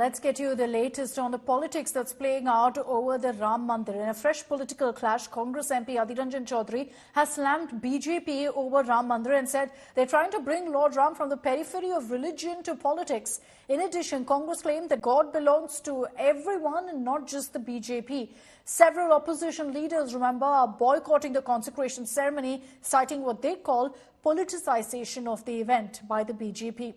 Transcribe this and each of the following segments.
Let's get you the latest on the politics that's playing out over the Ram Mandir. In a fresh political clash, Congress MP Adhir Ranjan Chaudhary has slammed BJP over Ram Mandir and said they're trying to bring Lord Ram from the periphery of religion to politics. In addition, Congress claimed that God belongs to everyone and not just the BJP. Several opposition leaders, remember, are boycotting the consecration ceremony, citing what they call politicization of the event by the BJP.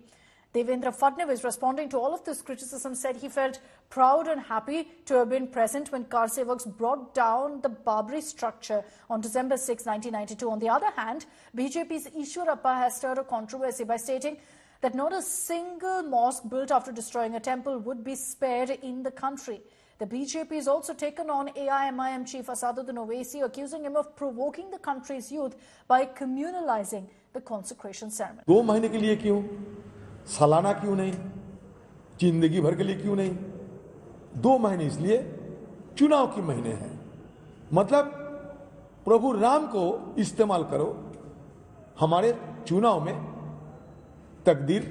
Devendra Fadnavis, responding to all of this criticism, said he felt proud and happy to have been present when Karsevaks brought down the Babri structure on December 6, 1992. On the other hand, BJP's Ishwarappa has stirred a controversy by stating that not a single mosque built after destroying a temple would be spared in the country. The BJP has also taken on AIMIM chief Asaduddin Owaisi, accusing him of provoking the country's youth by communalizing the consecration ceremony. 2 महीने के लिए क्यों? सालाना क्यों नहीं? जिंदगी भर के लिए क्यों नहीं? 2 महीने इसलिए चुनाव के महीने हैं। मतलब प्रभु राम को इस्तेमाल करो हमारे चुनाव में तकदीर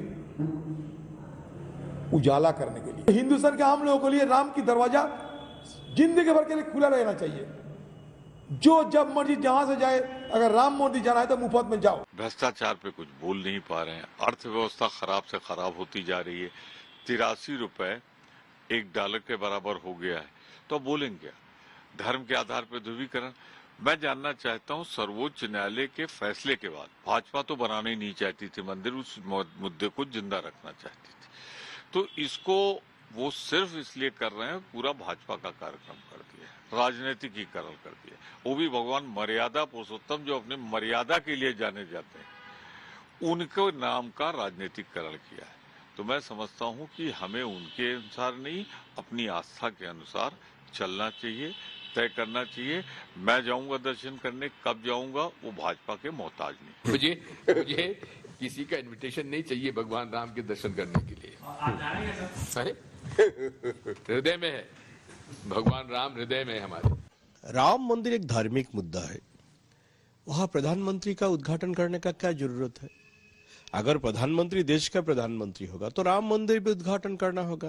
उजाला करने के लिए। हिंदुस्तान के आम लोगों के लिए राम की दरवाजा जिंदगी भर के लिए खुला रहना चाहिए। जो जब मर्जी जहां से जाए, अगर राम मंदिर जाना है तो मुफ्त में जाओ। भ्रष्टाचार पे कुछ बोल नहीं पा रहे हैं। अर्थव्यवस्था खराब से खराब होती जा रही है। 83 रुपए $1 के बराबर हो गया है, तो बोलेंगे क्या? धर्म के आधार पर ध्रुवीकरण। मैं जानना चाहता हूं, सर्वोच्च न्यायालय के फैसले के बाद भाजपा तो बनाना ही नहीं चाहती थी मंदिर, उस मुद्दे को जिंदा रखना चाहती थी, तो इसको वो सिर्फ इसलिए कर रहे हैं, पूरा भाजपा का कार्यक्रम कर दिया, राजनीतिकीकरण कर दिया। वो भी भगवान मर्यादा पुरुषोत्तम जो अपने मर्यादा के लिए जाने जाते हैं, उनके नाम का राजनीतिकरण किया है। तो मैं समझता हूं कि हमें उनके अनुसार नहीं, अपनी आस्था के अनुसार चलना चाहिए, तय करना चाहिए। मैं जाऊंगा दर्शन करने, कब जाऊंगा वो भाजपा के मोहताज नहीं। मुझे किसी का इनविटेशन नहीं चाहिए भगवान राम के दर्शन करने के लिए। अरे हृदय में है भगवान राम, हृदय में है हमारे। राम मंदिर एक धार्मिक मुद्दा है, वहां प्रधानमंत्री का उद्घाटन करने का क्या जरूरत है? अगर प्रधानमंत्री देश का प्रधानमंत्री होगा तो राम मंदिर भी उद्घाटन करना होगा।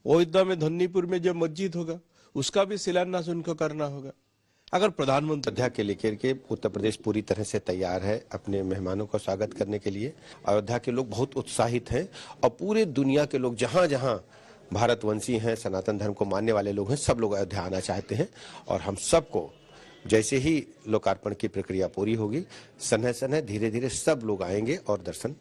अयोध्या में धन्नीपुर में जो मस्जिद होगा उसका भी शिलान्यास उनको करना होगा। अगर प्रधानमंत्री अयोध्या के लेकर के उत्तर प्रदेश पूरी तरह से तैयार है अपने मेहमानों का स्वागत करने के लिए। अयोध्या के लोग बहुत उत्साहित हैं और पूरे दुनिया के लोग जहां जहां भारतवंशी हैं, सनातन धर्म को मानने वाले लोग हैं, सब लोग अयोध्या आना चाहते हैं। और हम सबको जैसे ही लोकार्पण की प्रक्रिया पूरी होगी, सन्हे सन्हे धीरे धीरे सब लोग आएंगे और दर्शन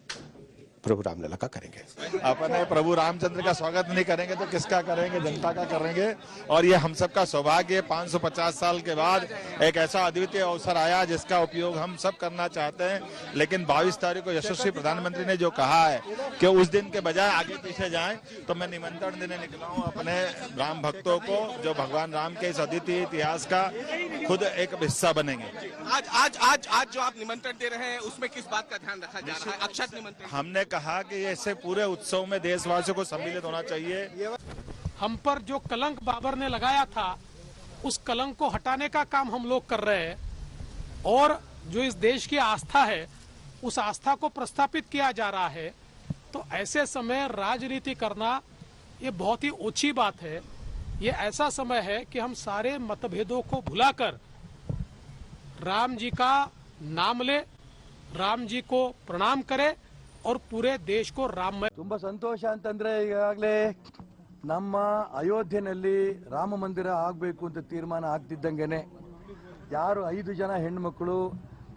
प्रभु रामलला का करेंगे। अपने प्रभु रामचंद्र का स्वागत नहीं करेंगे तो किसका करेंगे? जनता का करेंगे। और ये हम सबका सौभाग्य, 550 साल के बाद एक ऐसा अद्वितीय अवसर आया जिसका उपयोग हम सब करना चाहते हैं। लेकिन 22 तारीख को यशस्वी प्रधानमंत्री ने जो कहा है कि उस दिन के बजाय आगे पीछे जाएं, तो मैं निमंत्रण देने निकला हूँ अपने राम भक्तों को, जो भगवान राम के इस अद्वितीय इतिहास का खुद एक हिस्सा बनेंगे। आज जो आप निमंत्रण दे रहे हैं उसमें किस बात का ध्यान रखा जा रहा है? अक्षत निमंत्रण। हमने कहा कि ऐसे पूरे उत्सव में देशवासियों को सम्मिलित होना चाहिए। हम पर जो कलंक बाबर ने लगाया था, उस कलंक को हटाने का काम हम लोग कर रहे हैं और जो इस देश की आस्था है उस आस्था को प्रस्थापित किया जा रहा है। तो ऐसे समय राजनीति करना ये बहुत ही ओछी बात है। ये ऐसा समय है कि हम सारे मतभेदों को भुलाकर राम जी का नाम ले, राम जी को प्रणाम करें और पूरे देश को राममय। ತುಂಬಾ ಸಂತೋಷ ಅಂತಂದ್ರೆ ಈಗಾಗಲೇ ನಮ್ಮ ಅಯೋಧ್ಯೆಯಲ್ಲಿ ರಾಮ ಮಂದಿರ ಆಗಬೇಕು ಅಂತ ತೀರ್ಮಾನ ಆಗ್ತಿದ್ದಂಗೆನೆ ಯಾರು 5 ಜನ ಹೆಣ್ಣುಮಕ್ಕಳು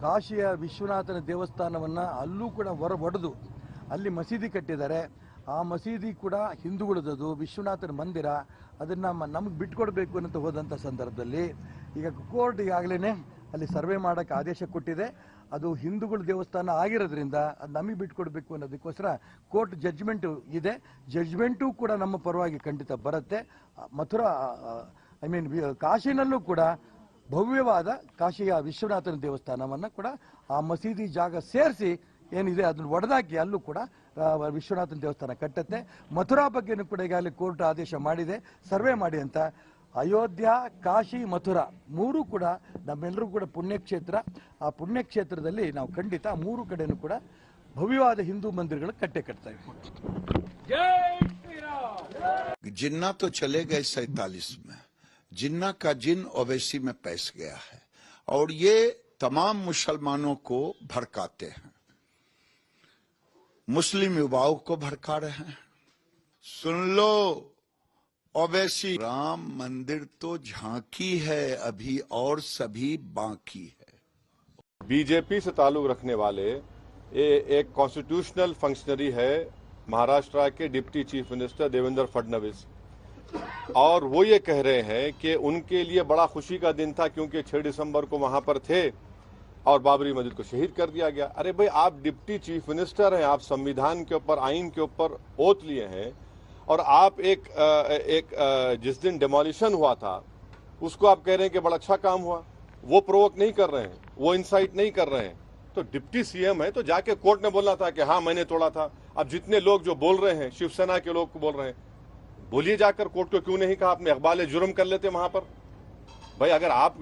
ಕಾಶಿಯ ವಿಶ್ವನಾಥನ ದೇವಸ್ಥಾನವನ್ನ ಅಲ್ಲೂ ಕೂಡ ಹೊರಬಡಿದು ಅಲ್ಲಿ ಮಸೀದಿ ಕಟ್ಟಿದ್ದಾರೆ। ಆ ಮಸೀದಿ ಕೂಡ ಹಿಂದೂಗಳದ್ದು ವಿಶ್ವನಾಥನ ಮಂದಿರ, ಅದನ್ನ ನಮಗೆ ಬಿಟ್ಕೊಡ್ಬೇಕು ಅಂತ ಹೋದಂತ ಸಂದರ್ಭದಲ್ಲಿ ಈಗ ಕೋರ್ಟ್ ಈಗಾಗಲೇ ಅಲ್ಲಿ ಸರ್ವೆ ಮಾಡಕ್ಕೆ ಆದೇಶ ಕೊಟ್ಟಿದೆ। ಅದು ಹಿಂದೂಗಳ ದೇವಸ್ಥಾನ ಆಗಿರೋದ್ರಿಂದ ಅದು ನಮಗೆ ಬಿಟ್ಕೊಡ್ಬೇಕು ಅನ್ನೋದಕ್ಕೋಸ್ಕರ ಕೋರ್ಟ್ ಜಡ್ಜ್ಮೆಂಟ್ ಇದೆ। ಜಡ್ಜ್ಮೆಂಟು ಕೂಡ ನಮ್ಮ ಪರವಾಗಿ ಖಂಡಿತ ಬರುತ್ತೆ। ಮಥುರಾ ಕಾಶಿನಲ್ಲೂ ಕೂಡ ಭವ್ಯವಾದ ಕಾಶಿಯ ವಿಶ್ವನಾಥನ ದೇವಸ್ಥಾನವನ್ನು ಕೂಡ ಆ ಮಸೀದಿ ಜಾಗ ಸೇರಿಸಿ ಏನಿದೆ ಅದನ್ನು ಒಡೆದಾಕಿ ಅಲ್ಲೂ ಕೂಡ ವಿಶ್ವನಾಥನ ದೇವಸ್ಥಾನ ಕಟ್ಟುತ್ತೆ। ಮಥುರಾ ಬಗ್ಗೆನೂ ಕೂಡ ಈಗಾಗಲೇ ಕೋರ್ಟ್ ಆದೇಶ ಮಾಡಿದೆ ಸರ್ವೆ ಮಾಡಿ ಅಂತ। ಅಯೋಧ್ಯ, ಕಾಶಿ, ಮಥುರಾ ಮೂರು ಕೂಡ ನಮ್ಮೆಲ್ಲರೂ ಕೂಡ ಪುಣ್ಯಕ್ಷೇತ್ರ। ಆ ಪುಣ್ಯಕ್ಷೇತ್ರದಲ್ಲಿ ನಾವು ಖಂಡಿತ 3 ಕಡೆನೂ ಕೂಡ ಭವ್ಯವಾದ ಹಿಂದೂ ಮಂದಿರಗಳು ಕಟ್ಟೆ ಕಟ್ತಾ ಇದ್ದೀವಿ। जिन्ना तो चले गए 47 में, जिन्ना का जिन ओवैसी में पैस गया है और ये तमाम मुसलमानों को भड़काते हैं, मुस्लिम युवाओं को भड़का रहे हैं। सुन लो ओवैसी, राम मंदिर तो झांकी है अभी और सभी बाकी है। बीजेपी से ताल्लुक रखने वाले एक कॉन्स्टिट्यूशनल फंक्शनरी है महाराष्ट्र के deputy chief minister Devendra Fadnavis, और वो ये कह रहे हैं कि उनके लिए बड़ा खुशी का दिन था क्योंकि 6 दिसंबर को वहां पर थे और बाबरी मस्जिद को शहीद कर दिया गया। अरे भाई, आप डिप्टी चीफ मिनिस्टर हैं, आप संविधान के ऊपर, आइन के ऊपर ओथ लिए हैं, और आप जिस दिन डिमोलिशन हुआ था उसको आप कह रहे हैं कि बड़ा अच्छा काम हुआ। वो प्रोवोक नहीं कर रहे हैं, वो इंसाइट नहीं कर रहे हैं। तो डिप्टी सीएम है तो जाके कोर्ट में बोलना था कि हाँ मैंने तोड़ा था। अब जितने लोग जो बोल रहे हैं, शिवसेना के लोग बोल रहे हैं, बोलिए जाकर कोर्ट को क्यों नहीं कहा, आपने इकबाल जुर्म कर लेते वहां पर। भाई अगर आप